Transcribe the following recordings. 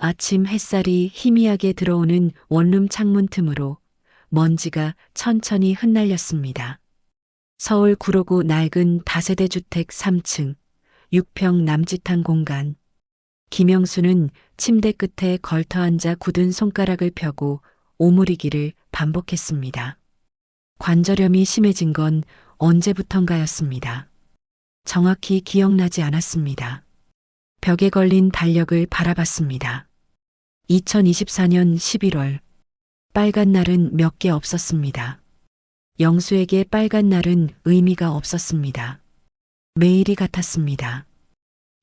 아침 햇살이 희미하게 들어오는 원룸 창문 틈으로 먼지가 천천히 흩날렸습니다. 서울 구로구 낡은 다세대 주택 3층, 6평 남짓한 공간. 김영수는 침대 끝에 걸터앉아 굳은 손가락을 펴고 오므리기를 반복했습니다. 관절염이 심해진 건 언제부턴가였습니다. 정확히 기억나지 않았습니다. 벽에 걸린 달력을 바라봤습니다. 2024년 11월. 빨간 날은 몇 개 없었습니다. 영수에게 빨간 날은 의미가 없었습니다. 매일이 같았습니다.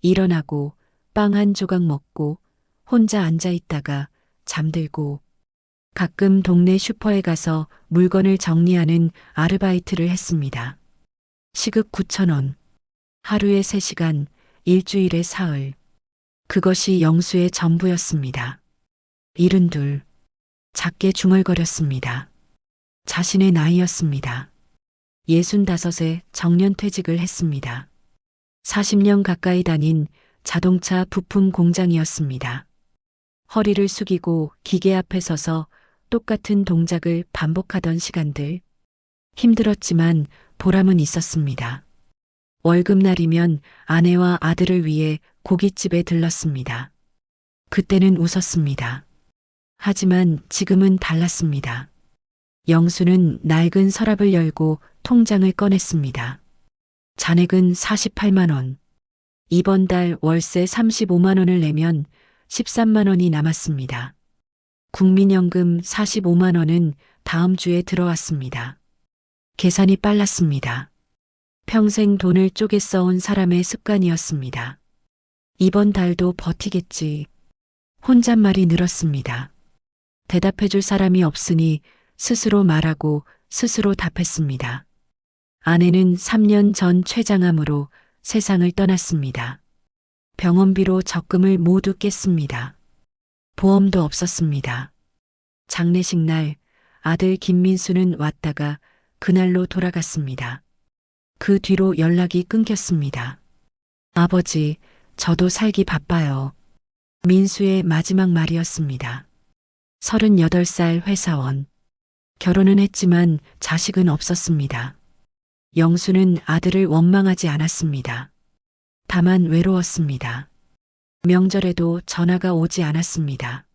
일어나고 빵 한 조각 먹고 혼자 앉아 있다가 잠들고 가끔 동네 슈퍼에 가서 물건을 정리하는 아르바이트를 했습니다. 시급 9,000원. 하루에 3시간, 일주일에 사흘. 그것이 영수의 전부였습니다. 72. 작게 중얼거렸습니다. 자신의 나이였습니다. 65에 정년퇴직을 했습니다. 40년 가까이 다닌 자동차 부품 공장이었습니다. 허리를 숙이고 기계 앞에 서서 똑같은 동작을 반복하던 시간들. 힘들었지만 보람은 있었습니다. 월급날이면 아내와 아들을 위해 고깃집에 들렀습니다. 그때는 웃었습니다. 하지만 지금은 달랐습니다. 영수는 낡은 서랍을 열고 통장을 꺼냈습니다. 잔액은 48만 원. 이번 달 월세 35만 원을 내면 13만 원이 남았습니다. 국민연금 45만 원은 다음 주에 들어왔습니다. 계산이 빨랐습니다. 평생 돈을 쪼개 써온 사람의 습관이었습니다. 이번 달도 버티겠지. 혼잣말이 늘었습니다. 대답해줄 사람이 없으니 스스로 말하고 스스로 답했습니다. 아내는 3년 전 췌장암으로 세상을 떠났습니다. 병원비로 적금을 모두 깼습니다. 보험도 없었습니다. 장례식 날 아들 김민수는 왔다가 그날로 돌아갔습니다. 그 뒤로 연락이 끊겼습니다. 아버지, 저도 살기 바빠요. 민수의 마지막 말이었습니다. 38살 회사원. 결혼은 했지만 자식은 없었습니다. 영수는 아들을 원망하지 않았습니다. 다만 외로웠습니다. 명절에도 전화가 오지 않았습니다.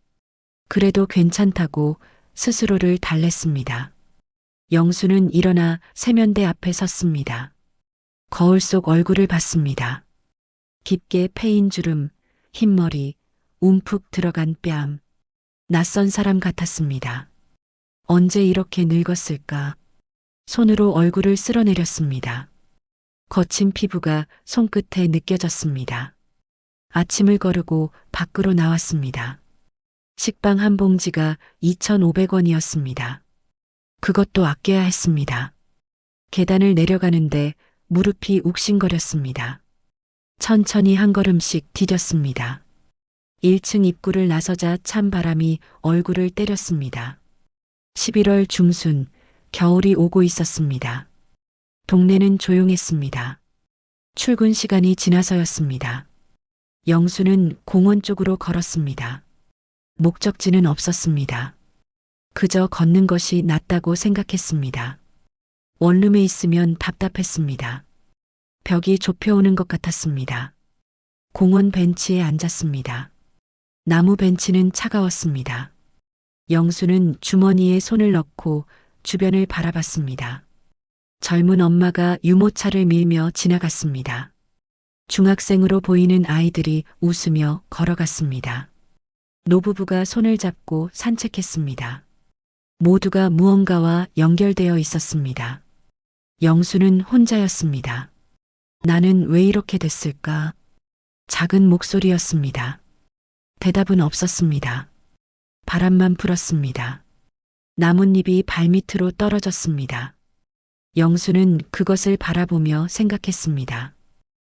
그래도 괜찮다고 스스로를 달랬습니다. 영수는 일어나 세면대 앞에 섰습니다. 거울 속 얼굴을 봤습니다. 깊게 패인 주름, 흰머리, 움푹 들어간 뺨. 낯선 사람 같았습니다. 언제 이렇게 늙었을까? 손으로 얼굴을 쓸어내렸습니다. 거친 피부가 손끝에 느껴졌습니다. 아침을 거르고 밖으로 나왔습니다. 식빵 한 봉지가 2,500원이었습니다. 그것도 아껴야 했습니다. 계단을 내려가는데 무릎이 욱신거렸습니다. 천천히 한 걸음씩 디뎠습니다. 1층 입구를 나서자 찬 바람이 얼굴을 때렸습니다. 11월 중순, 겨울이 오고 있었습니다. 동네는 조용했습니다. 출근 시간이 지나서였습니다. 영수는 공원 쪽으로 걸었습니다. 목적지는 없었습니다. 그저 걷는 것이 낫다고 생각했습니다. 원룸에 있으면 답답했습니다. 벽이 좁혀오는 것 같았습니다. 공원 벤치에 앉았습니다. 나무 벤치는 차가웠습니다. 영수는 주머니에 손을 넣고 주변을 바라봤습니다. 젊은 엄마가 유모차를 밀며 지나갔습니다. 중학생으로 보이는 아이들이 웃으며 걸어갔습니다. 노부부가 손을 잡고 산책했습니다. 모두가 무언가와 연결되어 있었습니다. 영수는 혼자였습니다. 나는 왜 이렇게 됐을까? 작은 목소리였습니다. 대답은 없었습니다. 바람만 불었습니다. 나뭇잎이 발밑으로 떨어졌습니다. 영수는 그것을 바라보며 생각했습니다.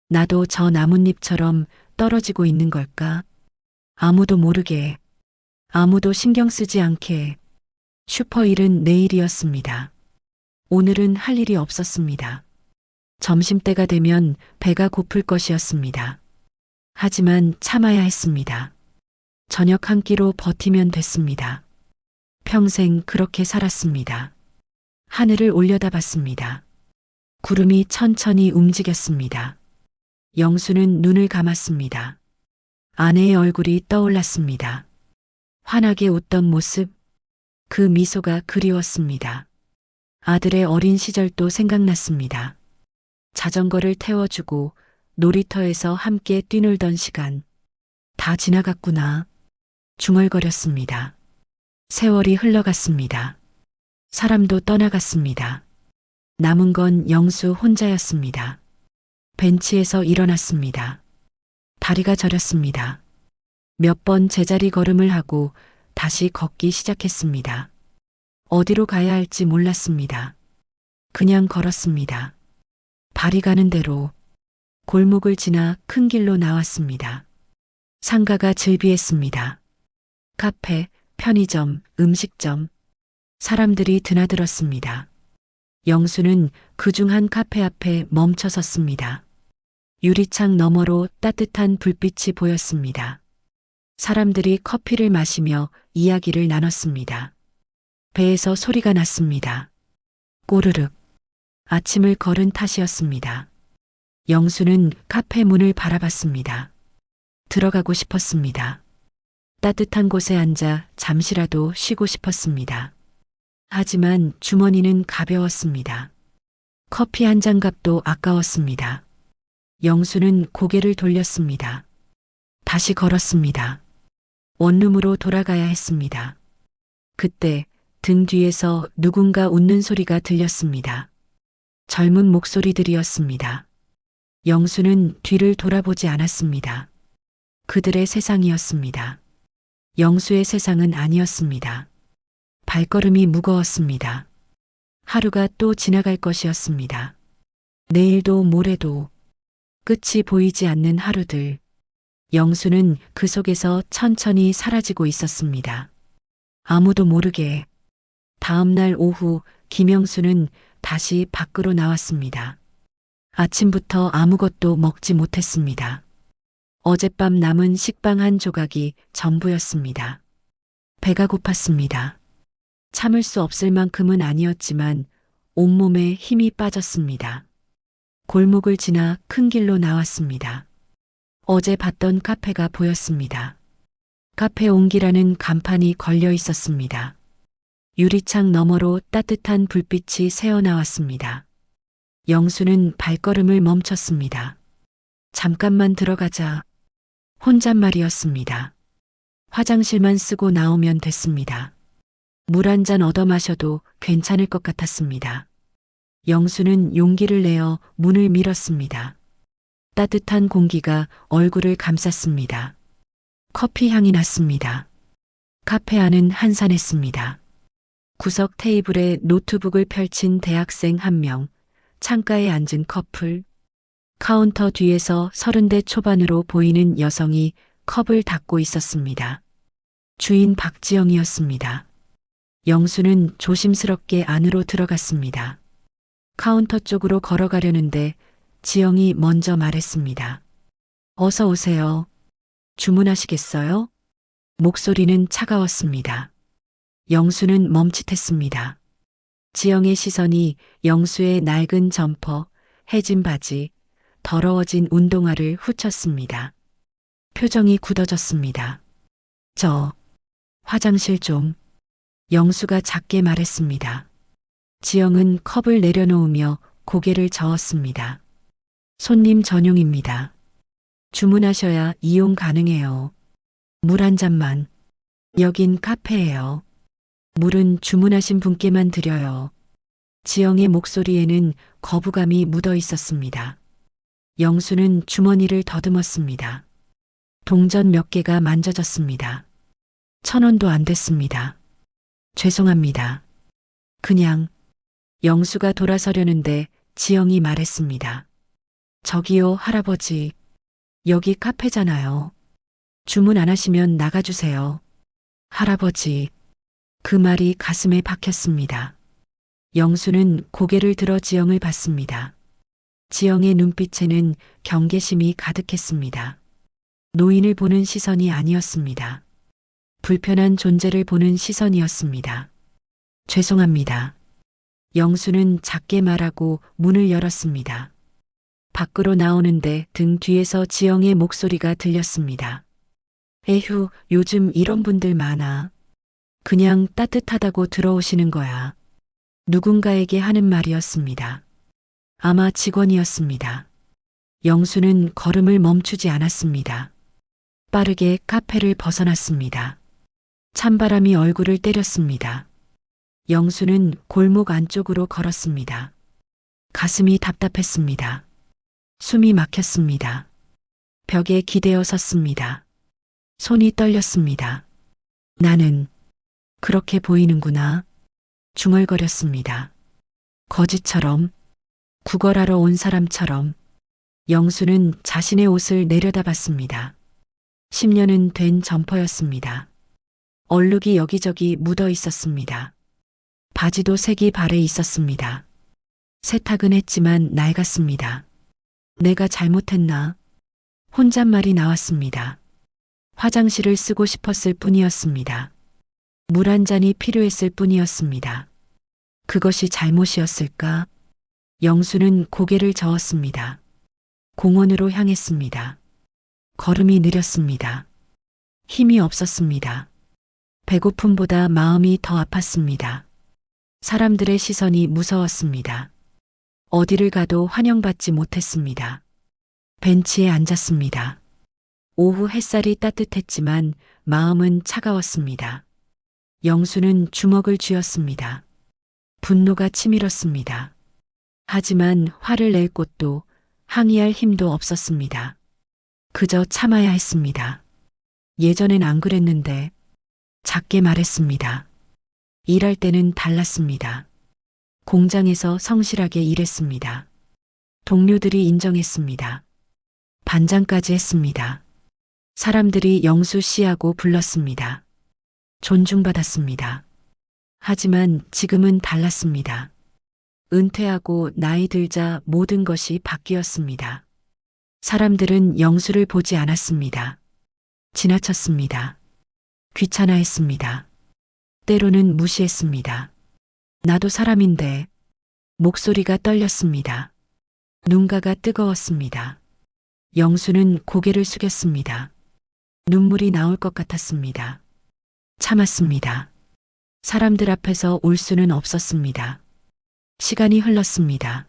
나도 저 나뭇잎처럼 떨어지고 있는 걸까? 아무도 모르게, 아무도 신경 쓰지 않게. 슈퍼일은 내일이었습니다. 오늘은 할 일이 없었습니다. 점심때가 되면 배가 고플 것이었습니다. 하지만 참아야 했습니다. 저녁 한 끼로 버티면 됐습니다. 평생 그렇게 살았습니다. 하늘을 올려다봤습니다. 구름이 천천히 움직였습니다. 영수는 눈을 감았습니다. 아내의 얼굴이 떠올랐습니다. 환하게 웃던 모습, 그 미소가 그리웠습니다. 아들의 어린 시절도 생각났습니다. 자전거를 태워주고 놀이터에서 함께 뛰놀던 시간. 다 지나갔구나. 중얼거렸습니다. 세월이 흘러갔습니다. 사람도 떠나갔습니다. 남은 건 영수 혼자였습니다. 벤치에서 일어났습니다. 다리가 저렸습니다. 몇 번 제자리 걸음을 하고 다시 걷기 시작했습니다. 어디로 가야 할지 몰랐습니다. 그냥 걸었습니다. 발이 가는 대로 골목을 지나 큰 길로 나왔습니다. 상가가 즐비했습니다. 카페, 편의점, 음식점. 사람들이 드나들었습니다. 영수는 그중 한 카페 앞에 멈춰 섰습니다. 유리창 너머로 따뜻한 불빛이 보였습니다. 사람들이 커피를 마시며 이야기를 나눴습니다. 배에서 소리가 났습니다. 꼬르륵. 아침을 걸은 탓이었습니다. 영수는 카페 문을 바라봤습니다. 들어가고 싶었습니다. 따뜻한 곳에 앉아 잠시라도 쉬고 싶었습니다. 하지만 주머니는 가벼웠습니다. 커피 한 잔 값도 아까웠습니다. 영수는 고개를 돌렸습니다. 다시 걸었습니다. 원룸으로 돌아가야 했습니다. 그때 등 뒤에서 누군가 웃는 소리가 들렸습니다. 젊은 목소리들이었습니다. 영수는 뒤를 돌아보지 않았습니다. 그들의 세상이었습니다. 영수의 세상은 아니었습니다. 발걸음이 무거웠습니다. 하루가 또 지나갈 것이었습니다. 내일도 모레도 끝이 보이지 않는 하루들. 영수는 그 속에서 천천히 사라지고 있었습니다. 아무도 모르게. 다음 날 오후 김영수는 다시 밖으로 나왔습니다. 아침부터 아무것도 먹지 못했습니다. 어젯밤 남은 식빵 한 조각이 전부였습니다. 배가 고팠습니다. 참을 수 없을 만큼은 아니었지만 온몸에 힘이 빠졌습니다. 골목을 지나 큰 길로 나왔습니다. 어제 봤던 카페가 보였습니다. 카페 온기라는 간판이 걸려 있었습니다. 유리창 너머로 따뜻한 불빛이 새어나왔습니다. 영수는 발걸음을 멈췄습니다. 잠깐만 들어가자. 혼잣말이었습니다. 화장실만 쓰고 나오면 됐습니다. 물 한 잔 얻어 마셔도 괜찮을 것 같았습니다. 영수는 용기를 내어 문을 밀었습니다. 따뜻한 공기가 얼굴을 감쌌습니다. 커피 향이 났습니다. 카페 안은 한산했습니다. 구석 테이블에 노트북을 펼친 대학생 한 명, 창가에 앉은 커플, 카운터 뒤에서 30대 초반으로 보이는 여성이 컵을 닦고 있었습니다. 주인 박지영이었습니다. 영수는 조심스럽게 안으로 들어갔습니다. 카운터 쪽으로 걸어가려는데 지영이 먼저 말했습니다. 어서 오세요. 주문하시겠어요? 목소리는 차가웠습니다. 영수는 멈칫했습니다. 지영의 시선이 영수의 낡은 점퍼, 해진 바지, 더러워진 운동화를 훑었습니다. 표정이 굳어졌습니다. 저 화장실 좀. 영수가 작게 말했습니다. 지영은 컵을 내려놓으며 고개를 저었습니다. 손님 전용입니다. 주문하셔야 이용 가능해요. 물 한 잔만. 여긴 카페예요. 물은 주문하신 분께만 드려요. 지영의 목소리에는 거부감이 묻어 있었습니다. 영수는 주머니를 더듬었습니다. 동전 몇 개가 만져졌습니다. 1,000원도 안 됐습니다. 죄송합니다. 그냥. 영수가 돌아서려는데 지영이 말했습니다. 저기요, 할아버지. 여기 카페잖아요. 주문 안 하시면 나가주세요. 할아버지. 그 말이 가슴에 박혔습니다. 영수는 고개를 들어 지영을 봤습니다. 지영의 눈빛에는 경계심이 가득했습니다. 노인을 보는 시선이 아니었습니다. 불편한 존재를 보는 시선이었습니다. 죄송합니다. 영수는 작게 말하고 문을 열었습니다. 밖으로 나오는데 등 뒤에서 지영의 목소리가 들렸습니다. 에휴, 요즘 이런 분들 많아. 그냥 따뜻하다고 들어오시는 거야. 누군가에게 하는 말이었습니다. 아마 직원이었습니다. 영수는 걸음을 멈추지 않았습니다. 빠르게 카페를 벗어났습니다. 찬바람이 얼굴을 때렸습니다. 영수는 골목 안쪽으로 걸었습니다. 가슴이 답답했습니다. 숨이 막혔습니다. 벽에 기대어 섰습니다. 손이 떨렸습니다. 나는 그렇게 보이는구나. 중얼거렸습니다. 거지처럼, 구걸하러 온 사람처럼. 영수는 자신의 옷을 내려다봤습니다. 10년은 된 점퍼였습니다. 얼룩이 여기저기 묻어 있었습니다. 바지도 색이 발해 있었습니다. 세탁은 했지만 낡았습니다. 내가 잘못했나? 혼잣말이 나왔습니다. 화장실을 쓰고 싶었을 뿐이었습니다. 물 한 잔이 필요했을 뿐이었습니다. 그것이 잘못이었을까? 영수는 고개를 저었습니다. 공원으로 향했습니다. 걸음이 느렸습니다. 힘이 없었습니다. 배고픔보다 마음이 더 아팠습니다. 사람들의 시선이 무서웠습니다. 어디를 가도 환영받지 못했습니다. 벤치에 앉았습니다. 오후 햇살이 따뜻했지만 마음은 차가웠습니다. 영수는 주먹을 쥐었습니다. 분노가 치밀었습니다. 하지만 화를 낼 곳도 항의할 힘도 없었습니다. 그저 참아야 했습니다. 예전엔 안 그랬는데 작게 말했습니다. 일할 때는 달랐습니다. 공장에서 성실하게 일했습니다. 동료들이 인정했습니다. 반장까지 했습니다. 사람들이 영수 씨하고 불렀습니다. 존중받았습니다. 하지만 지금은 달랐습니다. 은퇴하고 나이 들자 모든 것이 바뀌었습니다. 사람들은 영수를 보지 않았습니다. 지나쳤습니다. 귀찮아했습니다. 때로는 무시했습니다. 나도 사람인데. 목소리가 떨렸습니다. 눈가가 뜨거웠습니다. 영수는 고개를 숙였습니다. 눈물이 나올 것 같았습니다. 참았습니다. 사람들 앞에서 울 수는 없었습니다. 시간이 흘렀습니다.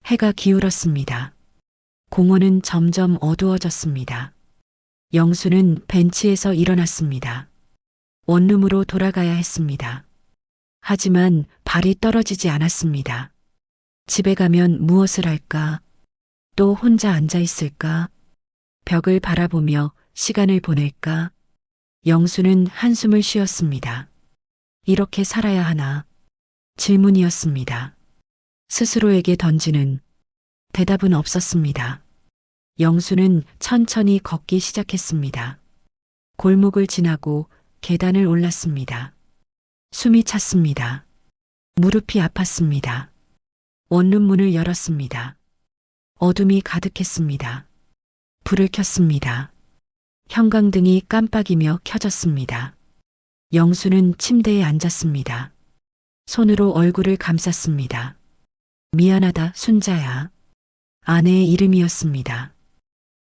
해가 기울었습니다. 공원은 점점 어두워졌습니다. 영수는 벤치에서 일어났습니다. 원룸으로 돌아가야 했습니다. 하지만 발이 떨어지지 않았습니다. 집에 가면 무엇을 할까? 또 혼자 앉아 있을까? 벽을 바라보며 시간을 보낼까? 영수는 한숨을 쉬었습니다. 이렇게 살아야 하나? 질문이었습니다. 스스로에게 던지는 대답은 없었습니다. 영수는 천천히 걷기 시작했습니다. 골목을 지나고 계단을 올랐습니다. 숨이 찼습니다. 무릎이 아팠습니다. 원룸 문을 열었습니다. 어둠이 가득했습니다. 불을 켰습니다. 형광등이 깜빡이며 켜졌습니다. 영수는 침대에 앉았습니다. 손으로 얼굴을 감쌌습니다. 미안하다, 순자야. 아내의 이름이었습니다.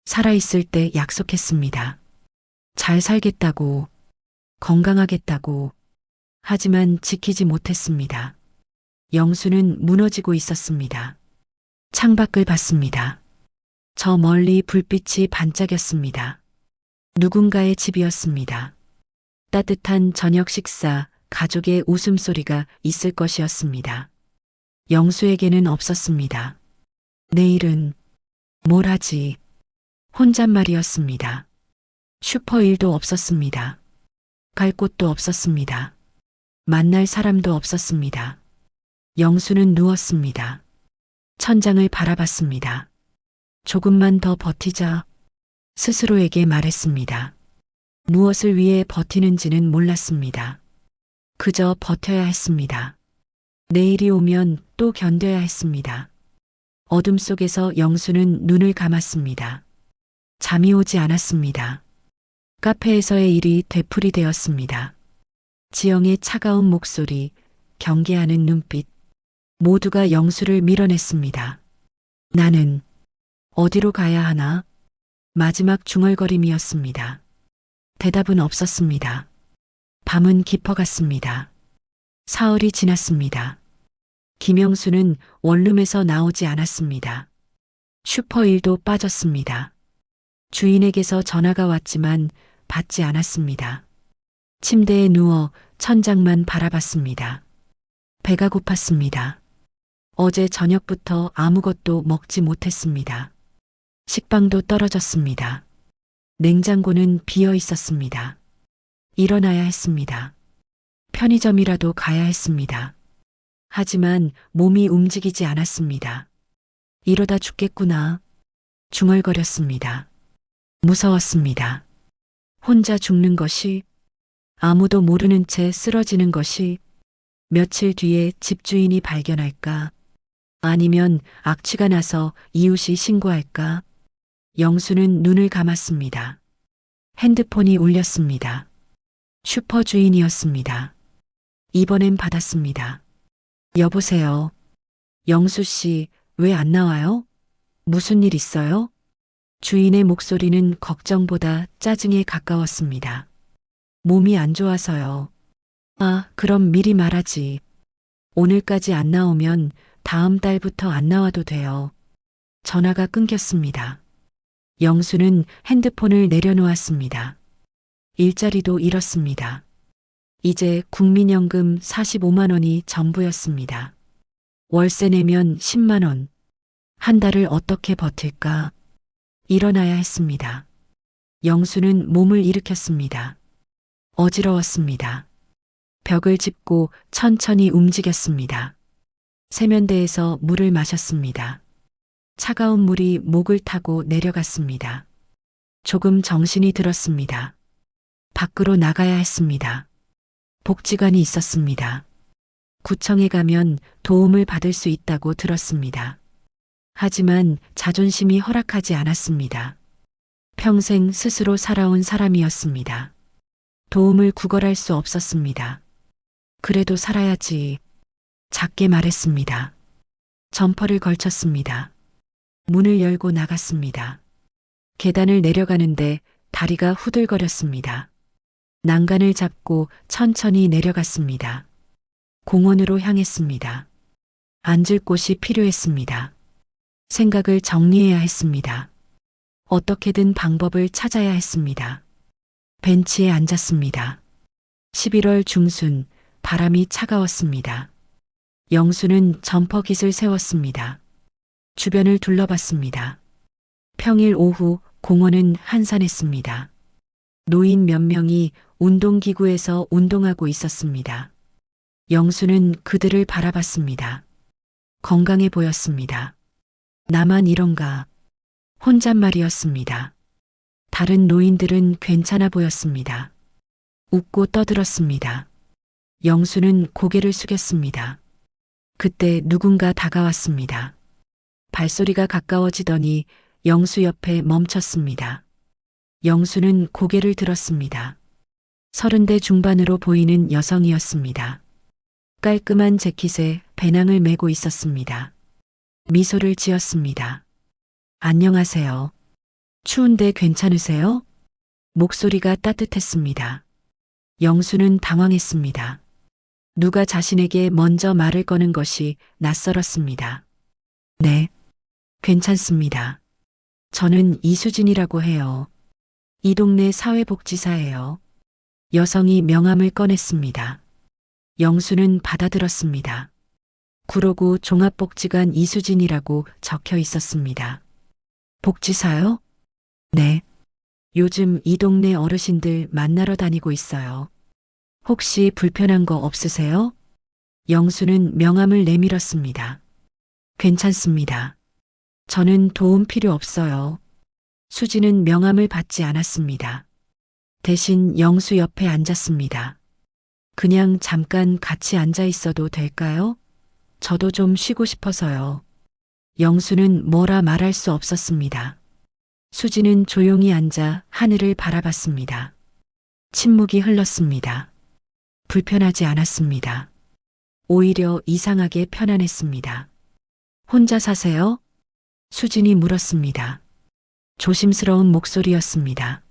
살아있을 때 약속했습니다. 잘 살겠다고, 건강하겠다고. 하지만 지키지 못했습니다. 영수는 무너지고 있었습니다. 창밖을 봤습니다. 저 멀리 불빛이 반짝였습니다. 누군가의 집이었습니다. 따뜻한 저녁 식사, 가족의 웃음소리가 있을 것이었습니다. 영수에게는 없었습니다. 내일은 뭘 하지? 혼잣말이었습니다. 슈퍼일도 없었습니다. 갈 곳도 없었습니다. 만날 사람도 없었습니다. 영수는 누웠습니다. 천장을 바라봤습니다. 조금만 더 버티자. 스스로에게 말했습니다. 무엇을 위해 버티는지는 몰랐습니다. 그저 버텨야 했습니다. 내일이 오면 또 견뎌야 했습니다. 어둠 속에서 영수는 눈을 감았습니다. 잠이 오지 않았습니다. 카페에서의 일이 되풀이되었습니다. 지영의 차가운 목소리, 경계하는 눈빛, 모두가 영수를 밀어냈습니다. 나는 어디로 가야 하나? 마지막 중얼거림이었습니다. 대답은 없었습니다. 밤은 깊어갔습니다. 사흘이 지났습니다. 김영수는 원룸에서 나오지 않았습니다. 슈퍼일도 빠졌습니다. 주인에게서 전화가 왔지만 받지 않았습니다. 침대에 누워 천장만 바라봤습니다. 배가 고팠습니다. 어제 저녁부터 아무것도 먹지 못했습니다. 식빵도 떨어졌습니다. 냉장고는 비어 있었습니다. 일어나야 했습니다. 편의점이라도 가야 했습니다. 하지만 몸이 움직이지 않았습니다. 이러다 죽겠구나. 중얼거렸습니다. 무서웠습니다. 혼자 죽는 것이, 아무도 모르는 채 쓰러지는 것이, 며칠 뒤에 집주인이 발견할까? 아니면 악취가 나서 이웃이 신고할까? 영수는 눈을 감았습니다. 핸드폰이 울렸습니다. 슈퍼 주인이었습니다. 이번엔 받았습니다. 여보세요. 영수 씨, 왜 안 나와요? 무슨 일 있어요? 주인의 목소리는 걱정보다 짜증에 가까웠습니다. 몸이 안 좋아서요. 아, 그럼 미리 말하지. 오늘까지 안 나오면 다음 달부터 안 나와도 돼요. 전화가 끊겼습니다. 영수는 핸드폰을 내려놓았습니다. 일자리도 잃었습니다. 이제 국민연금 45만 원이 전부였습니다. 월세 내면 10만 원. 한 달을 어떻게 버틸까? 일어나야 했습니다. 영수는 몸을 일으켰습니다. 어지러웠습니다. 벽을 짚고 천천히 움직였습니다. 세면대에서 물을 마셨습니다. 차가운 물이 목을 타고 내려갔습니다. 조금 정신이 들었습니다. 밖으로 나가야 했습니다. 복지관이 있었습니다. 구청에 가면 도움을 받을 수 있다고 들었습니다. 하지만 자존심이 허락하지 않았습니다. 평생 스스로 살아온 사람이었습니다. 도움을 구걸할 수 없었습니다. 그래도 살아야지. 작게 말했습니다. 점퍼를 걸쳤습니다. 문을 열고 나갔습니다. 계단을 내려가는데 다리가 후들거렸습니다. 난간을 잡고 천천히 내려갔습니다. 공원으로 향했습니다. 앉을 곳이 필요했습니다. 생각을 정리해야 했습니다. 어떻게든 방법을 찾아야 했습니다. 벤치에 앉았습니다. 11월 중순, 바람이 차가웠습니다. 영수는 점퍼깃을 세웠습니다. 주변을 둘러봤습니다. 평일 오후 공원은 한산했습니다. 노인 몇 명이 운동기구에서 운동하고 있었습니다. 영수는 그들을 바라봤습니다. 건강해 보였습니다. 나만 이런가? 혼잣말이었습니다. 다른 노인들은 괜찮아 보였습니다. 웃고 떠들었습니다. 영수는 고개를 숙였습니다. 그때 누군가 다가왔습니다. 발소리가 가까워지더니 영수 옆에 멈췄습니다. 영수는 고개를 들었습니다. 30대 중반으로 보이는 여성이었습니다. 깔끔한 재킷에 배낭을 메고 있었습니다. 미소를 지었습니다. 안녕하세요. 추운데 괜찮으세요? 목소리가 따뜻했습니다. 영수는 당황했습니다. 누가 자신에게 먼저 말을 거는 것이 낯설었습니다. 네, 괜찮습니다. 저는 이수진이라고 해요. 이 동네 사회복지사예요. 여성이 명함을 꺼냈습니다. 영수는 받아들었습니다. 구로구 종합복지관 이수진이라고 적혀 있었습니다. 복지사요? 네. 요즘 이 동네 어르신들 만나러 다니고 있어요. 혹시 불편한 거 없으세요? 영수는 명함을 내밀었습니다. 괜찮습니다. 저는 도움 필요 없어요. 수지는 명함을 받지 않았습니다. 대신 영수 옆에 앉았습니다. 그냥 잠깐 같이 앉아 있어도 될까요? 저도 좀 쉬고 싶어서요. 영수는 뭐라 말할 수 없었습니다. 수지는 조용히 앉아 하늘을 바라봤습니다. 침묵이 흘렀습니다. 불편하지 않았습니다. 오히려 이상하게 편안했습니다. 혼자 사세요? 수진이 물었습니다. 조심스러운 목소리였습니다.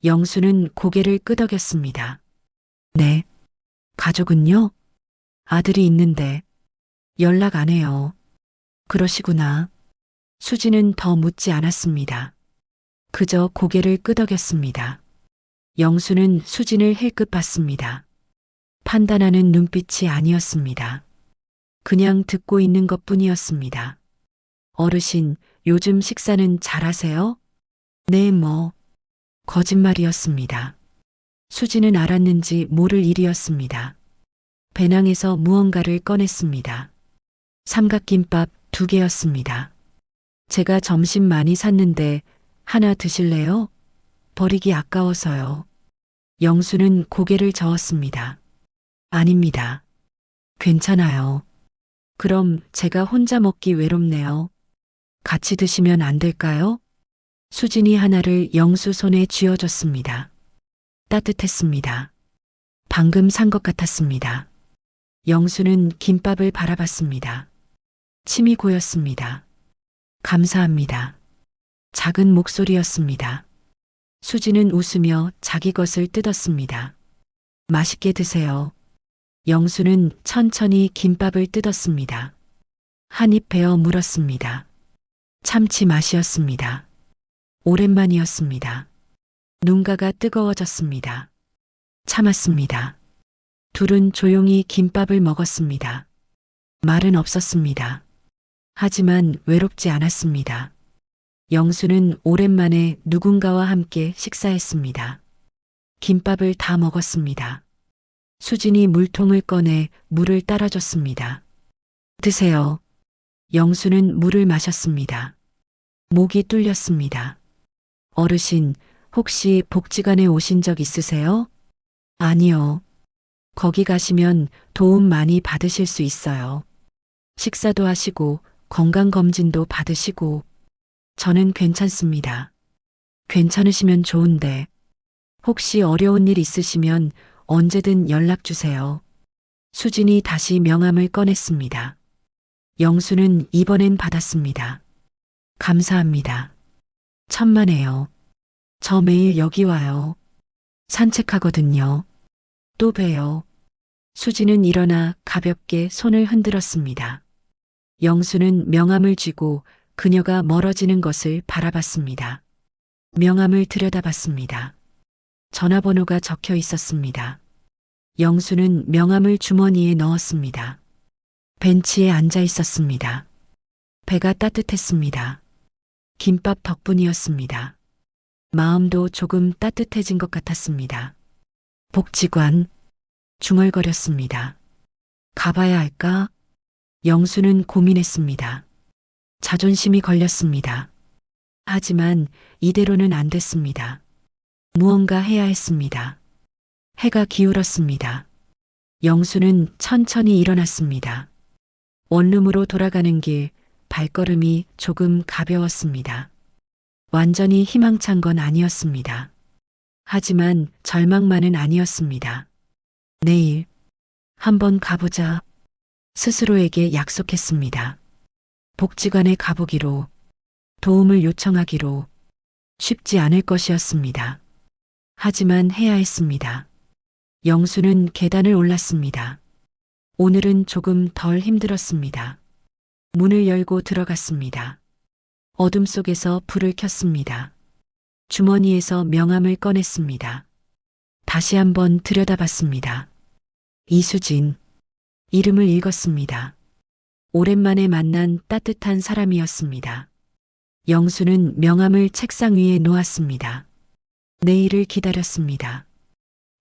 영수는 고개를 끄덕였습니다. 네. 가족은요? 아들이 있는데 연락 안 해요. 그러시구나. 수진은 더 묻지 않았습니다. 그저 고개를 끄덕였습니다. 영수는 수진을 힐끗 봤습니다. 판단하는 눈빛이 아니었습니다. 그냥 듣고 있는 것뿐이었습니다. 어르신, 요즘 식사는 잘하세요? 네, 뭐. 거짓말이었습니다. 수진은 알았는지 모를 일이었습니다. 배낭에서 무언가를 꺼냈습니다. 삼각김밥 2개였습니다. 제가 점심 많이 샀는데 하나 드실래요? 버리기 아까워서요. 영수는 고개를 저었습니다. 아닙니다. 괜찮아요. 그럼 제가 혼자 먹기 외롭네요. 같이 드시면 안 될까요? 수진이 하나를 영수 손에 쥐어줬습니다. 따뜻했습니다. 방금 산 것 같았습니다. 영수는 김밥을 바라봤습니다. 침이 고였습니다. 감사합니다. 작은 목소리였습니다. 수진은 웃으며 자기 것을 뜯었습니다. 맛있게 드세요. 영수는 천천히 김밥을 뜯었습니다. 한 입 베어 물었습니다. 참치 맛이었습니다. 오랜만이었습니다. 눈가가 뜨거워졌습니다. 참았습니다. 둘은 조용히 김밥을 먹었습니다. 말은 없었습니다. 하지만 외롭지 않았습니다. 영수는 오랜만에 누군가와 함께 식사했습니다. 김밥을 다 먹었습니다. 수진이 물통을 꺼내 물을 따라줬습니다. 드세요. 영수는 물을 마셨습니다. 목이 뚫렸습니다. 어르신, 혹시 복지관에 오신 적 있으세요? 아니요. 거기 가시면 도움 많이 받으실 수 있어요. 식사도 하시고 건강검진도 받으시고 저는 괜찮습니다. 괜찮으시면 좋은데 혹시 어려운 일 있으시면 언제든 연락 주세요. 수진이 다시 명함을 꺼냈습니다. 영수는 이번엔 받았습니다. 감사합니다. 천만에요. 저 매일 여기 와요. 산책하거든요. 또 봬요. 수진은 일어나 가볍게 손을 흔들었습니다. 영수는 명함을 쥐고 그녀가 멀어지는 것을 바라봤습니다. 명함을 들여다봤습니다. 전화번호가 적혀 있었습니다. 영수는 명함을 주머니에 넣었습니다. 벤치에 앉아 있었습니다. 배가 따뜻했습니다. 김밥 덕분이었습니다. 마음도 조금 따뜻해진 것 같았습니다. 복지관, 중얼거렸습니다. 가봐야 할까? 영수는 고민했습니다. 자존심이 걸렸습니다. 하지만 이대로는 안 됐습니다. 무언가 해야 했습니다. 해가 기울었습니다. 영수는 천천히 일어났습니다. 원룸으로 돌아가는 길, 발걸음이 조금 가벼웠습니다. 완전히 희망찬 건 아니었습니다. 하지만 절망만은 아니었습니다. 내일 한번 가보자. 스스로에게 약속했습니다. 복지관에 가보기로, 도움을 요청하기로. 쉽지 않을 것이었습니다. 하지만 해야 했습니다. 영수는 계단을 올랐습니다. 오늘은 조금 덜 힘들었습니다. 문을 열고 들어갔습니다. 어둠 속에서 불을 켰습니다. 주머니에서 명함을 꺼냈습니다. 다시 한번 들여다봤습니다. 이수진. 이름을 읽었습니다. 오랜만에 만난 따뜻한 사람이었습니다. 영수는 명함을 책상 위에 놓았습니다. 내일을 기다렸습니다.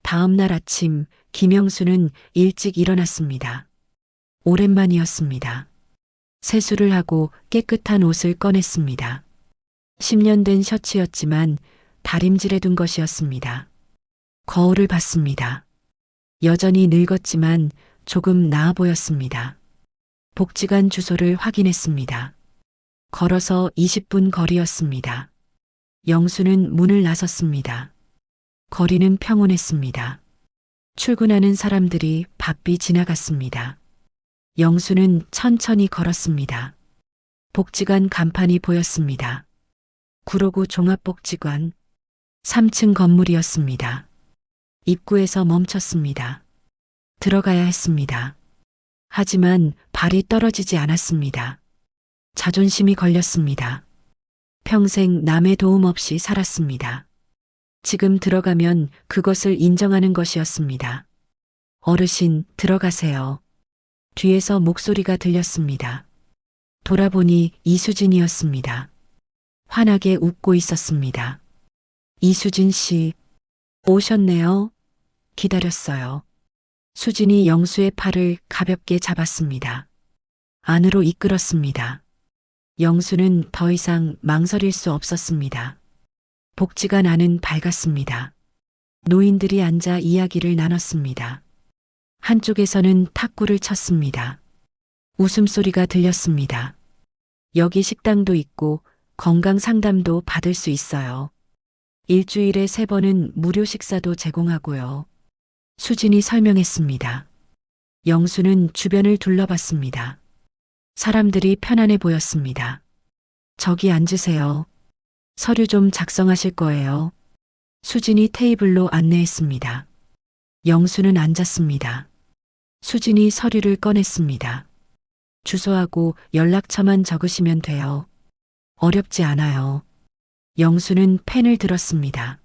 다음 날 아침 김영수는 일찍 일어났습니다. 오랜만이었습니다. 세수를 하고 깨끗한 옷을 꺼냈습니다. 10년 된 셔츠였지만 다림질해 둔 것이었습니다. 거울을 봤습니다. 여전히 늙었지만 조금 나아 보였습니다. 복지관 주소를 확인했습니다. 걸어서 20분 거리였습니다. 영수는 문을 나섰습니다. 거리는 평온했습니다. 출근하는 사람들이 바삐 지나갔습니다. 영수는 천천히 걸었습니다. 복지관 간판이 보였습니다. 구로구 종합복지관 3층 건물이었습니다. 입구에서 멈췄습니다. 들어가야 했습니다. 하지만 발이 떨어지지 않았습니다. 자존심이 걸렸습니다. 평생 남의 도움 없이 살았습니다. 지금 들어가면 그것을 인정하는 것이었습니다. 어르신, 들어가세요. 뒤에서 목소리가 들렸습니다. 돌아보니 이수진이었습니다. 환하게 웃고 있었습니다. 이수진 씨, 오셨네요. 기다렸어요. 수진이 영수의 팔을 가볍게 잡았습니다. 안으로 이끌었습니다. 영수는 더 이상 망설일 수 없었습니다. 복지관 안은 밝았습니다. 노인들이 앉아 이야기를 나눴습니다. 한쪽에서는 탁구를 쳤습니다. 웃음소리가 들렸습니다. 여기 식당도 있고 건강 상담도 받을 수 있어요. 일주일에 3번은 무료 식사도 제공하고요. 수진이 설명했습니다. 영수는 주변을 둘러봤습니다. 사람들이 편안해 보였습니다. 저기 앉으세요. 서류 좀 작성하실 거예요. 수진이 테이블로 안내했습니다. 영수는 앉았습니다. 수진이 서류를 꺼냈습니다. 주소하고 연락처만 적으시면 돼요. 어렵지 않아요. 영수는 펜을 들었습니다.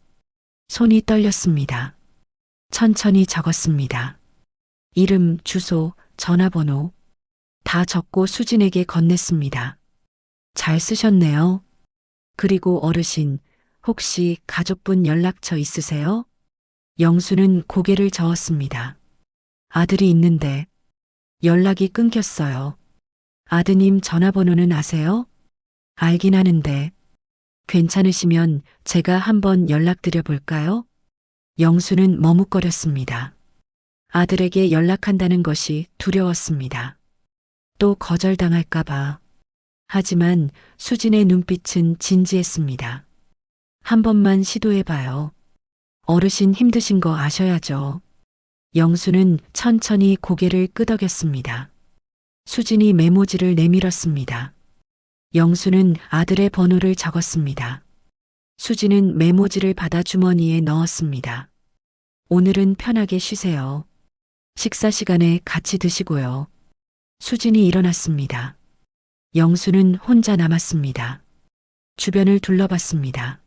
손이 떨렸습니다. 천천히 적었습니다. 이름, 주소, 전화번호 다 적고 수진에게 건넸습니다. 잘 쓰셨네요. 그리고 어르신, 혹시 가족분 연락처 있으세요? 영수는 고개를 저었습니다. 아들이 있는데 연락이 끊겼어요. 아드님 전화번호는 아세요? 알긴 하는데 괜찮으시면 제가 한번 연락드려 볼까요? 영수는 머뭇거렸습니다. 아들에게 연락한다는 것이 두려웠습니다. 또 거절당할까봐. 하지만 수진의 눈빛은 진지했습니다. 한 번만 시도해봐요. 어르신 힘드신 거 아셔야죠. 영수는 천천히 고개를 끄덕였습니다. 수진이 메모지를 내밀었습니다. 영수는 아들의 번호를 적었습니다. 수진은 메모지를 받아 주머니에 넣었습니다. 오늘은 편하게 쉬세요. 식사 시간에 같이 드시고요. 수진이 일어났습니다. 영수는 혼자 남았습니다. 주변을 둘러봤습니다.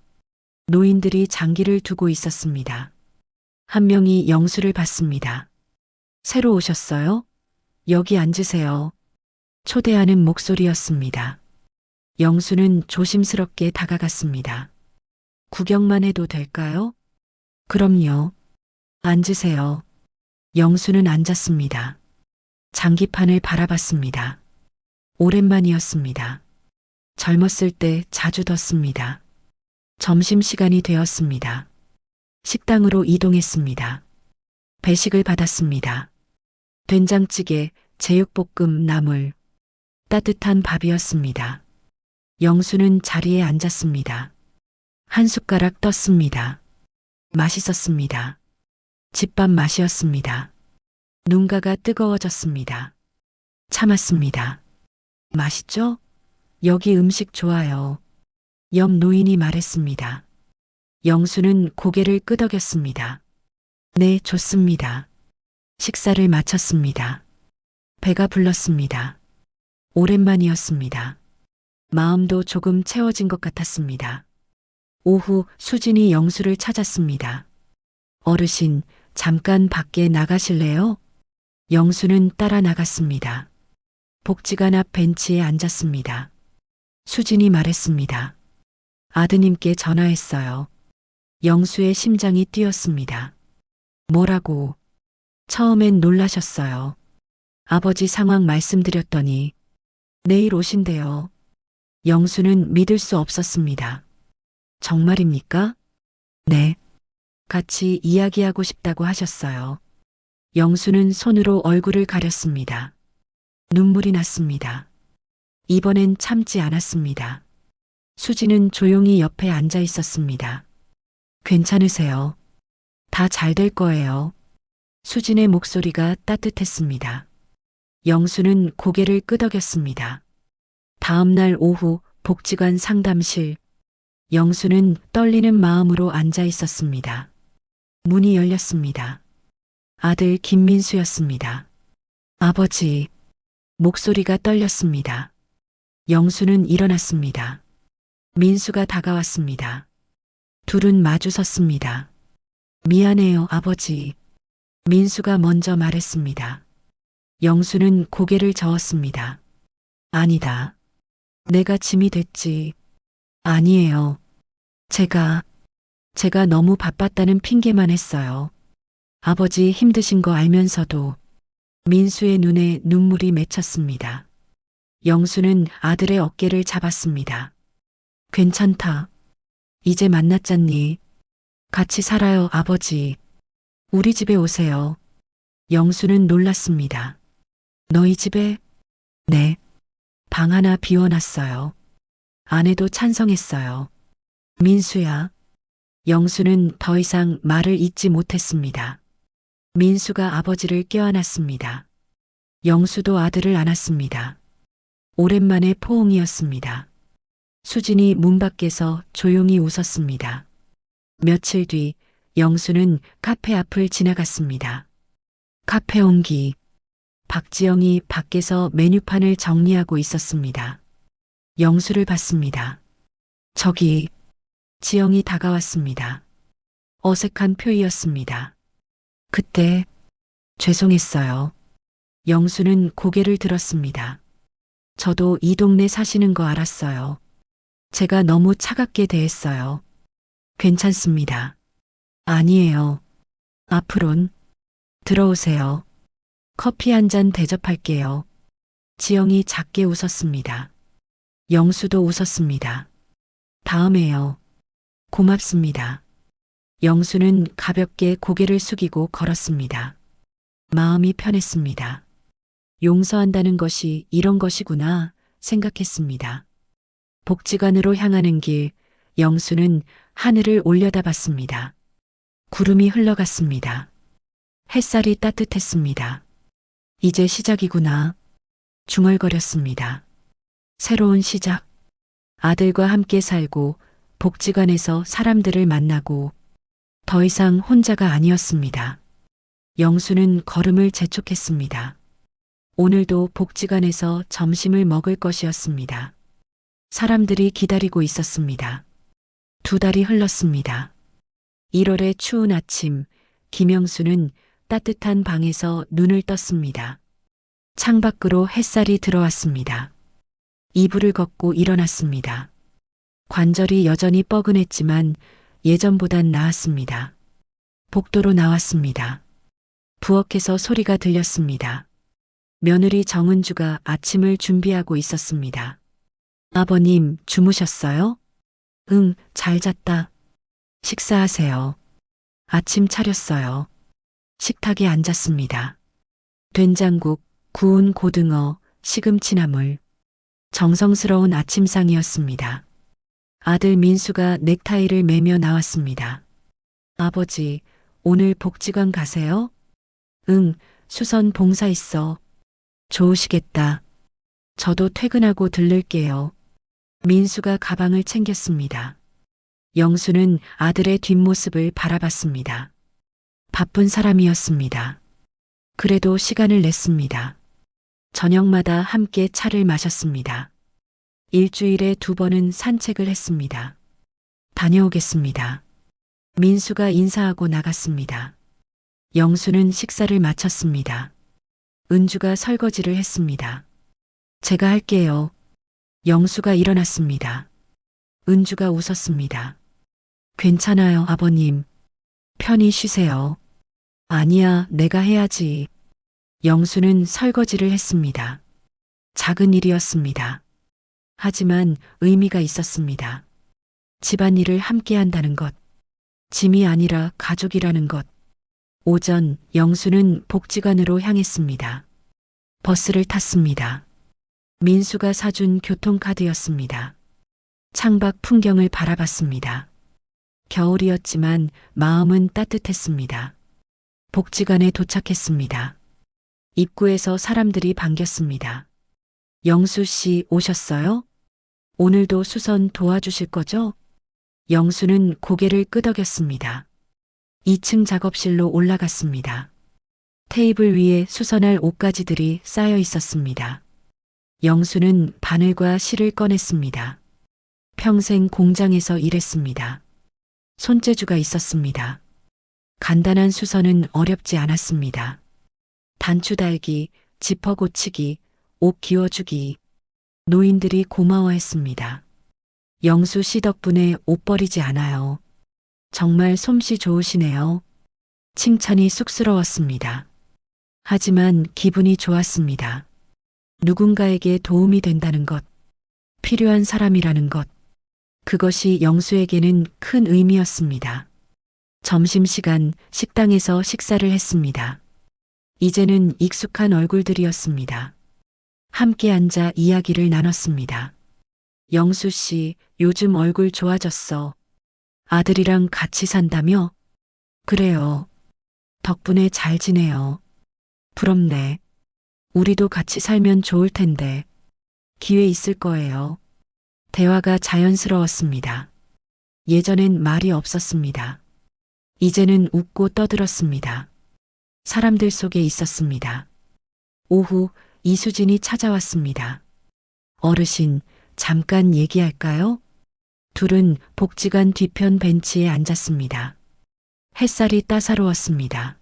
노인들이 장기를 두고 있었습니다. 한 명이 영수를 봤습니다. 새로 오셨어요? 여기 앉으세요. 초대하는 목소리였습니다. 영수는 조심스럽게 다가갔습니다. 구경만 해도 될까요? 그럼요. 앉으세요. 영수는 앉았습니다. 장기판을 바라봤습니다. 오랜만이었습니다. 젊었을 때 자주 뒀습니다. 점심시간이 되었습니다. 식당으로 이동했습니다. 배식을 받았습니다. 된장찌개, 제육볶음, 나물, 따뜻한 밥이었습니다. 영수는 자리에 앉았습니다. 한 숟가락 떴습니다. 맛있었습니다. 집밥 맛이었습니다. 눈가가 뜨거워졌습니다. 참았습니다. 맛있죠? 여기 음식 좋아요. 옆 노인이 말했습니다. 영수는 고개를 끄덕였습니다. 네, 좋습니다. 식사를 마쳤습니다. 배가 불렀습니다. 오랜만이었습니다. 마음도 조금 채워진 것 같았습니다. 오후 수진이 영수를 찾았습니다. 어르신, 잠깐 밖에 나가실래요? 영수는 따라 나갔습니다. 복지관 앞 벤치에 앉았습니다. 수진이 말했습니다. 아드님께 전화했어요. 영수의 심장이 뛰었습니다. 뭐라고? 처음엔 놀라셨어요. 아버지 상황 말씀드렸더니 내일 오신대요. 영수는 믿을 수 없었습니다. 정말입니까? 네. 같이 이야기하고 싶다고 하셨어요. 영수는 손으로 얼굴을 가렸습니다. 눈물이 났습니다. 이번엔 참지 않았습니다. 수지는 조용히 옆에 앉아 있었습니다. 괜찮으세요? 다 잘 될 거예요. 수진의 목소리가 따뜻했습니다. 영수는 고개를 끄덕였습니다. 다음 날 오후 복지관 상담실. 영수는 떨리는 마음으로 앉아 있었습니다. 문이 열렸습니다. 아들 김민수였습니다. 아버지. 목소리가 떨렸습니다. 영수는 일어났습니다. 민수가 다가왔습니다. 둘은 마주 섰습니다. 미안해요, 아버지. 민수가 먼저 말했습니다. 영수는 고개를 저었습니다. 아니다. 내가 짐이 됐지. 아니에요. 제가 너무 바빴다는 핑계만 했어요. 아버지 힘드신 거 알면서도. 민수의 눈에 눈물이 맺혔습니다. 영수는 아들의 어깨를 잡았습니다. 괜찮다. 이제 만났잖니. 같이 살아요, 아버지. 우리 집에 오세요. 영수는 놀랐습니다. 너희 집에? 네. 방 하나 비워놨어요. 아내도 찬성했어요. 민수야. 영수는 더 이상 말을 잇지 못했습니다. 민수가 아버지를 껴안았습니다. 영수도 아들을 안았습니다. 오랜만에 포옹이었습니다. 수진이 문 밖에서 조용히 웃었습니다. 며칠 뒤 영수는 카페 앞을 지나갔습니다. 카페 온기. 박지영이 밖에서 메뉴판을 정리하고 있었습니다. 영수를 봤습니다. 저기. 지영이 다가왔습니다. 어색한 표이였습니다. 그때 죄송했어요. 영수는 고개를 들었습니다. 저도 이 동네 사시는 거 알았어요. 제가 너무 차갑게 대했어요. 괜찮습니다. 아니에요. 앞으론 들어오세요. 커피 한 잔 대접할게요. 지영이 작게 웃었습니다. 영수도 웃었습니다. 다음에요. 고맙습니다. 영수는 가볍게 고개를 숙이고 걸었습니다. 마음이 편했습니다. 용서한다는 것이 이런 것이구나 생각했습니다. 복지관으로 향하는 길, 영수는 하늘을 올려다봤습니다. 구름이 흘러갔습니다. 햇살이 따뜻했습니다. 이제 시작이구나. 중얼거렸습니다. 새로운 시작. 아들과 함께 살고 복지관에서 사람들을 만나고 더 이상 혼자가 아니었습니다. 영수는 걸음을 재촉했습니다. 오늘도 복지관에서 점심을 먹을 것이었습니다. 사람들이 기다리고 있었습니다. 2달이 흘렀습니다. 1월의 추운 아침, 김영수는 따뜻한 방에서 눈을 떴습니다. 창밖으로 햇살이 들어왔습니다. 이불을 걷고 일어났습니다. 관절이 여전히 뻐근했지만 예전보단 나았습니다. 복도로 나왔습니다. 부엌에서 소리가 들렸습니다. 며느리 정은주가 아침을 준비하고 있었습니다. 아버님, 주무셨어요? 응, 잘 잤다. 식사하세요. 아침 차렸어요. 식탁에 앉았습니다. 된장국, 구운 고등어, 시금치나물. 정성스러운 아침상이었습니다. 아들 민수가 넥타이를 매며 나왔습니다. 아버지, 오늘 복지관 가세요? 응, 수선 봉사 있어. 좋으시겠다. 저도 퇴근하고 들를게요. 민수가 가방을 챙겼습니다. 영수는 아들의 뒷모습을 바라봤습니다. 바쁜 사람이었습니다. 그래도 시간을 냈습니다. 저녁마다 함께 차를 마셨습니다. 일주일에 2번은 산책을 했습니다. 다녀오겠습니다. 민수가 인사하고 나갔습니다. 영수는 식사를 마쳤습니다. 은주가 설거지를 했습니다. 제가 할게요. 영수가 일어났습니다. 은주가 웃었습니다. 괜찮아요, 아버님. 편히 쉬세요. 아니야, 내가 해야지. 영수는 설거지를 했습니다. 작은 일이었습니다. 하지만 의미가 있었습니다. 집안일을 함께 한다는 것. 짐이 아니라 가족이라는 것. 오전 영수는 복지관으로 향했습니다. 버스를 탔습니다. 민수가 사준 교통카드였습니다. 창밖 풍경을 바라봤습니다. 겨울이었지만 마음은 따뜻했습니다. 복지관에 도착했습니다. 입구에서 사람들이 반겼습니다. 영수 씨 오셨어요? 오늘도 수선 도와주실 거죠? 영수는 고개를 끄덕였습니다. 2층 작업실로 올라갔습니다. 테이블 위에 수선할 옷가지들이 쌓여 있었습니다. 영수는 바늘과 실을 꺼냈습니다. 평생 공장에서 일했습니다. 손재주가 있었습니다. 간단한 수선은 어렵지 않았습니다. 단추 달기, 지퍼 고치기, 옷 기워주기. 노인들이 고마워했습니다. 영수 씨 덕분에 옷 버리지 않아요. 정말 솜씨 좋으시네요. 칭찬이 쑥스러웠습니다. 하지만 기분이 좋았습니다. 누군가에게 도움이 된다는 것, 필요한 사람이라는 것, 그것이 영수에게는 큰 의미였습니다. 점심시간 식당에서 식사를 했습니다. 이제는 익숙한 얼굴들이었습니다. 함께 앉아 이야기를 나눴습니다. 영수 씨, 요즘 얼굴 좋아졌어. 아들이랑 같이 산다며? 그래요. 덕분에 잘 지내요. 부럽네. 우리도 같이 살면 좋을 텐데. 기회 있을 거예요. 대화가 자연스러웠습니다. 예전엔 말이 없었습니다. 이제는 웃고 떠들었습니다. 사람들 속에 있었습니다. 오후 이수진이 찾아왔습니다. 어르신, 잠깐 얘기할까요? 둘은 복지관 뒤편 벤치에 앉았습니다. 햇살이 따사로웠습니다.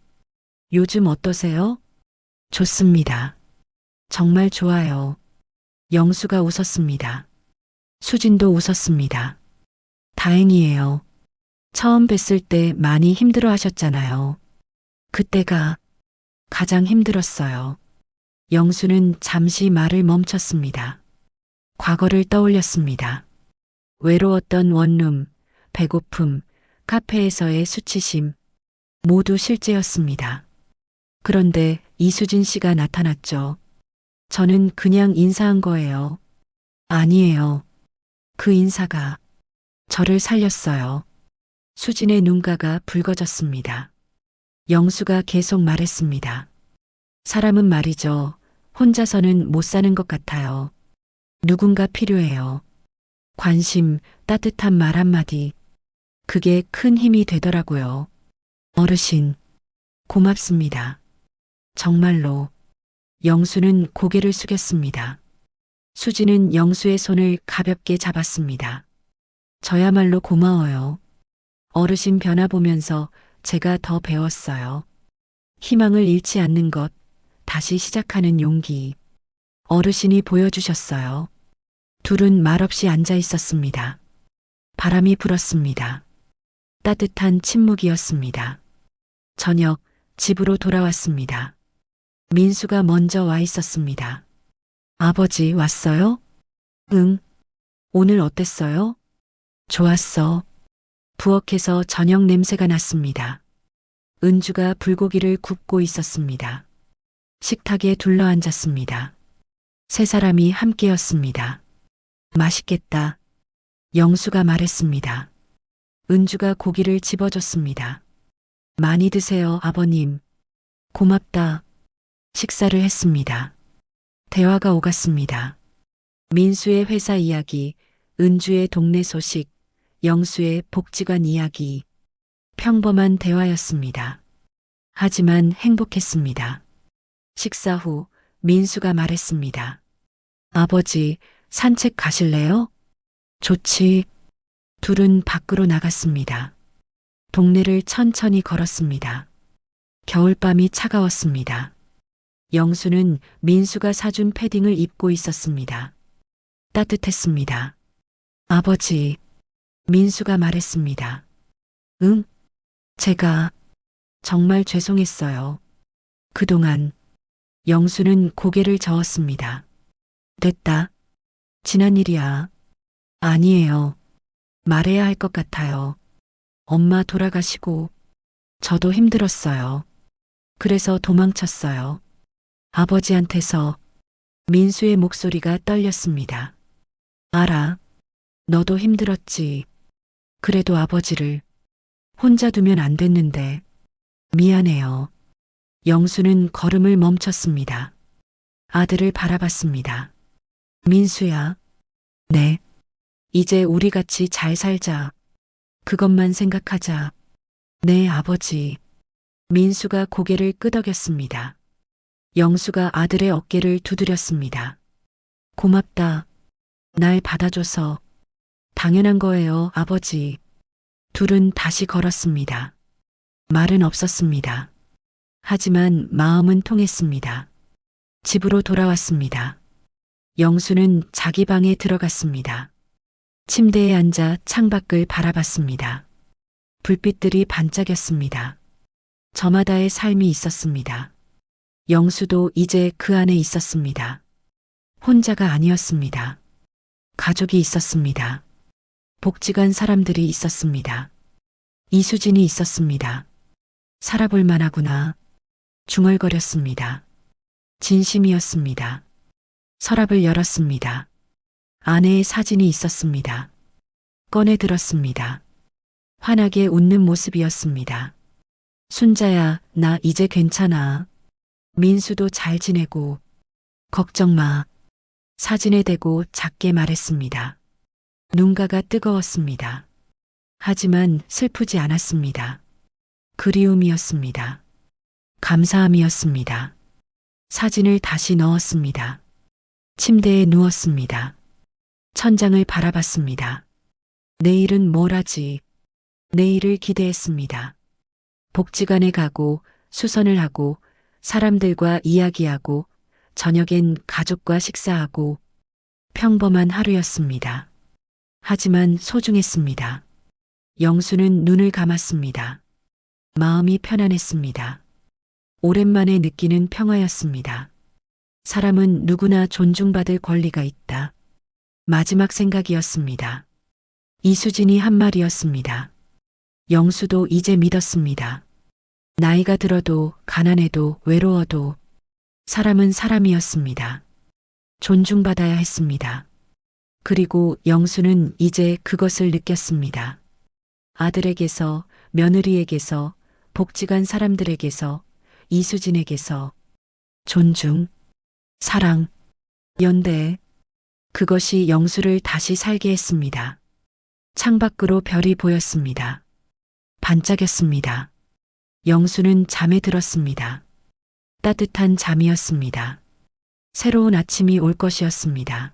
요즘 어떠세요? 좋습니다. 정말 좋아요. 영수가 웃었습니다. 수진도 웃었습니다. 다행이에요. 처음 뵀을 때 많이 힘들어 하셨잖아요. 그때가 가장 힘들었어요. 영수는 잠시 말을 멈췄습니다. 과거를 떠올렸습니다. 외로웠던 원룸, 배고픔, 카페에서의 수치심, 모두 실제였습니다. 그런데 이수진 씨가 나타났죠. 저는 그냥 인사한 거예요. 아니에요. 그 인사가 저를 살렸어요. 수진의 눈가가 붉어졌습니다. 영수가 계속 말했습니다. 사람은 말이죠. 혼자서는 못 사는 것 같아요. 누군가 필요해요. 관심, 따뜻한 말 한마디. 그게 큰 힘이 되더라고요. 어르신, 고맙습니다. 정말로. 영수는 고개를 숙였습니다. 수지는 영수의 손을 가볍게 잡았습니다. 저야말로 고마워요. 어르신 변화 보면서 제가 더 배웠어요. 희망을 잃지 않는 것, 다시 시작하는 용기. 어르신이 보여주셨어요. 둘은 말없이 앉아 있었습니다. 바람이 불었습니다. 따뜻한 침묵이었습니다. 저녁, 집으로 돌아왔습니다. 민수가 먼저 와 있었습니다. 아버지 왔어요? 응. 오늘 어땠어요? 좋았어. 부엌에서 저녁 냄새가 났습니다. 은주가 불고기를 굽고 있었습니다. 식탁에 둘러앉았습니다. 세 사람이 함께였습니다. 맛있겠다. 영수가 말했습니다. 은주가 고기를 집어줬습니다. 많이 드세요, 아버님. 고맙다. 식사를 했습니다. 대화가 오갔습니다. 민수의 회사 이야기, 은주의 동네 소식, 영수의 복지관 이야기. 평범한 대화였습니다. 하지만 행복했습니다. 식사 후 민수가 말했습니다. 아버지, 산책 가실래요? 좋지. 둘은 밖으로 나갔습니다. 동네를 천천히 걸었습니다. 겨울밤이 차가웠습니다. 영수는 민수가 사준 패딩을 입고 있었습니다. 따뜻했습니다. 아버지, 민수가 말했습니다. 응? 제가 정말 죄송했어요. 그동안. 영수는 고개를 저었습니다. 됐다. 지난 일이야. 아니에요. 말해야 할 것 같아요. 엄마 돌아가시고 저도 힘들었어요. 그래서 도망쳤어요. 아버지한테서. 민수의 목소리가 떨렸습니다. 알아. 너도 힘들었지. 그래도 아버지를 혼자 두면 안 됐는데. 미안해요. 영수는 걸음을 멈췄습니다. 아들을 바라봤습니다. 민수야. 네. 이제 우리 같이 잘 살자. 그것만 생각하자. 네, 아버지. 민수가 고개를 끄덕였습니다. 영수가 아들의 어깨를 두드렸습니다. 고맙다. 날 받아줘서. 당연한 거예요, 아버지. 둘은 다시 걸었습니다. 말은 없었습니다. 하지만 마음은 통했습니다. 집으로 돌아왔습니다. 영수는 자기 방에 들어갔습니다. 침대에 앉아 창밖을 바라봤습니다. 불빛들이 반짝였습니다. 저마다의 삶이 있었습니다. 영수도 이제 그 안에 있었습니다. 혼자가 아니었습니다. 가족이 있었습니다. 복지관 사람들이 있었습니다. 이수진이 있었습니다. 살아볼 만하구나. 중얼거렸습니다. 진심이었습니다. 서랍을 열었습니다. 아내의 사진이 있었습니다. 꺼내 들었습니다. 환하게 웃는 모습이었습니다. 순자야, 나 이제 괜찮아. 민수도 잘 지내고. 걱정 마. 사진에 대고 작게 말했습니다. 눈가가 뜨거웠습니다. 하지만 슬프지 않았습니다. 그리움이었습니다. 감사함이었습니다. 사진을 다시 넣었습니다. 침대에 누웠습니다. 천장을 바라봤습니다. 내일은 뭘 하지? 내일을 기대했습니다. 복지관에 가고 수선을 하고 사람들과 이야기하고 저녁엔 가족과 식사하고 평범한 하루였습니다. 하지만 소중했습니다. 영수는 눈을 감았습니다. 마음이 편안했습니다. 오랜만에 느끼는 평화였습니다. 사람은 누구나 존중받을 권리가 있다. 마지막 생각이었습니다. 이수진이 한 말이었습니다. 영수도 이제 믿었습니다. 나이가 들어도 가난해도 외로워도 사람은 사람이었습니다. 존중받아야 했습니다. 그리고 영수는 이제 그것을 느꼈습니다. 아들에게서, 며느리에게서, 복지관 사람들에게서, 이수진에게서 존중, 사랑, 연대, 그것이 영수를 다시 살게 했습니다. 창밖으로 별이 보였습니다. 반짝였습니다. 영수는 잠에 들었습니다. 따뜻한 잠이었습니다. 새로운 아침이 올 것이었습니다.